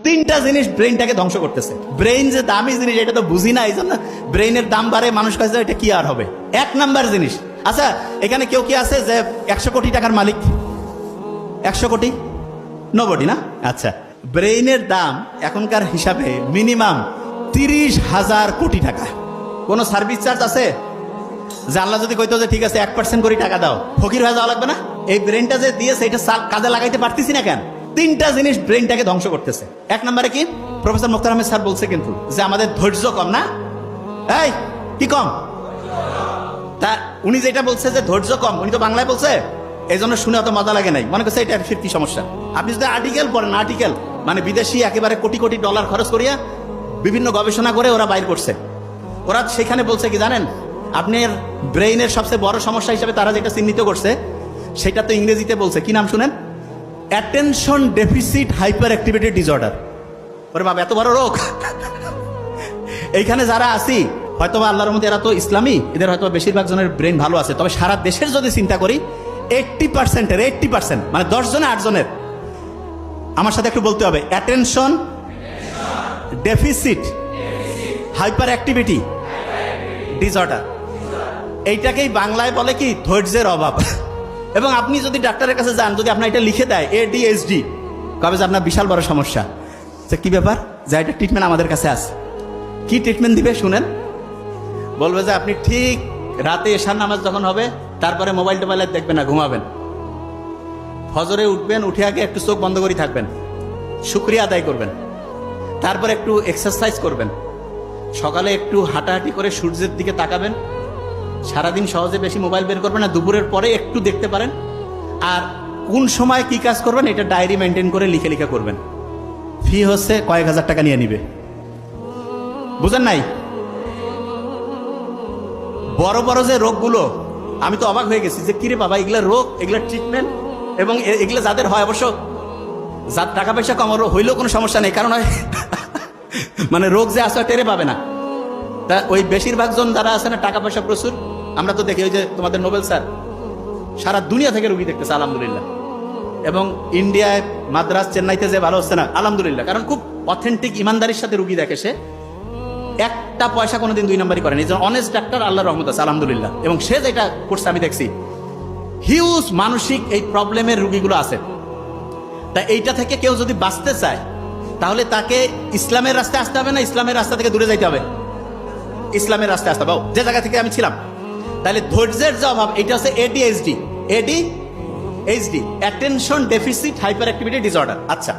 তিনটা জিনিস ব্রেইনটাকে ধ্বংস করতেছে। ব্রেইন যে দামি জিনিস এটা তো বুঝি না, এই জন্য ব্রেইনের দাম বাড়ে, মানুষ কাছে এটা কি আর হবে। এক নাম্বার জিনিস, আচ্ছা এখানে কেউ কি আছে যে 100 কোটি টাকার মালিক? 100 কোটি নবডি না? আচ্ছা, ব্রেইনের দাম এখনকার হিসাবে মিনিমাম 30,000 কোটি টাকা। কোনো সার্ভিস চার্জ আছে? যে আল্লাহ যদি কইতো যে ঠিক আছে 1% করে টাকা দাও, ফকির হয়ে যাওয়া লাগবে না? এই ব্রেনটা যে দিয়েছে এটা কাজে লাগাইতে পারতেছি না কেন? তিনটা জিনিস ব্রেনটাকে ধ্বংস করতেছে। এক নম্বরে কি, প্রফেসর মুখতার আহমেদ স্যার বলছে কিন্তু যে আমাদের ধৈর্য কম না? এই কি কম? তা উনি যেটা বলছে যে ধৈর্য কম, উনি তো বাংলায় বলছে, এই জন্য শুনে অত মজা লাগে নাই, মনে করছে এটা কি সমস্যা। আপনি যদি আর্টিকেল পড়েন, আর্টিকেল মানে বিদেশি একেবারে কোটি কোটি ডলার খরচ করিয়া বিভিন্ন গবেষণা করে ওরা বাইর করছে, ওরা সেখানে বলছে কি জানেন, আপনার ব্রেইনের সবচেয়ে বড় সমস্যা হিসেবে তারা যেটা চিহ্নিত করছে সেটা তো ইংরেজিতে বলছে, কি নাম শুনেন? Attention deficit hyperactivity disorder. ওরে বাবা, এত বড় রোগ! এইখানে যারা আছি হয়তো আল্লাহর মধ্যে এরা তো ইসলামী, এদের হয়তো বেশিরভাগ জনের ব্রেন ভালো আছে, তবে সারা দেশের যদি চিন্তা করি 80% মানে 10 জনে 8 জনের, আমার সাথে একটু বলতে হবে, attention deficit hyperactivity disorder. এইটাকেই বাংলায় বলে কি, ধৈর্যের অভাব। এবং আপনি যদি ডাক্তারের কাছে যান, যদি আপনার এটা লিখে দেয় ADHD, কবে যে আপনার বিশাল বড় সমস্যা। কি ব্যাপার, যা এটা ট্রিটমেন্ট আমাদের কাছে আছে। কি ট্রিটমেন্ট দিবে শুনেন? বলবে যে আপনি ঠিক রাতে এশার নামাজ যখন হবে তারপরে মোবাইল টোবাইল দেখবেন না, ঘুমাবেন। ফজরে উঠবেন, উঠে আগে একটু চোখ বন্ধ করে থাকবেন, শুকরিয়া আদায় করবেন, তারপরে একটু এক্সারসাইজ করবেন, সকালে একটু হাঁটাহাঁটি করে সূর্যের দিকে তাকাবেন, সারাদিন সহজে বেশি মোবাইল বের করবেন না, দুপুরের পরে একটু দেখতে পারেন, আর কোন সময় কি কাজ করবেন এটা ডায়েরি মেনটেন করে লিখে লিখে করবেন। ফি হচ্ছে কয়েক হাজার টাকা নিয়ে নিবে, বুঝেন নাই? বড় বড় যে রোগগুলো, আমি তো অবাক হয়ে গেছি যে কিরে বাবা, এগুলা রোগ, এগুলা ট্রিটমেন্ট, এবং এগুলা যাদের হয়, অবশ্য যার টাকা পয়সা কম হইলেও কোনো সমস্যা নেই, কারণ মানে রোগ যে আসলে টেরে পাবে না। তা ওই বেশিরভাগ জন যারা আছে না, টাকা পয়সা প্রচুর, আমরা তো দেখি ওই যে তোমাদের নোবেল স্যার সারা দুনিয়া থেকে রুগী দেখতেছে আলহামদুলিল্লাহ, এবং ইন্ডিয়ায় মাদ্রাস চেন্নাইতে যে ভালো হচ্ছে না আলহামদুলিল্লাহ, কারণ খুব অথেন্টিক ইমানদারির সাথে রুগী দেখে, সে একটা পয়সা কোনোদিন 2 নম্বরই করেনি, এই জন্য অনেস্ট ডাক্তার, আল্লাহর রহমত আছে আলহামদুলিল্লাহ। এবং সে যেটা করছে আমি দেখছি, হিউজ মানসিক এই প্রবলেমের রুগীগুলো আছে। তা এইটা থেকে কেউ যদি বাঁচতে চায় তাহলে তাকে ইসলামের রাস্তায় আসতে হবে না, ইসলামের রাস্তা থেকে দূরে যাইতে হবে? ইসলামের রাস্তায় আসতে হবে, যে জায়গা থেকে আমি ছিলাম। তাহলে ধৈর্যের যে অভাব, এটা হচ্ছে ADHD, attention deficit hyperactivity disorder. আচ্ছা,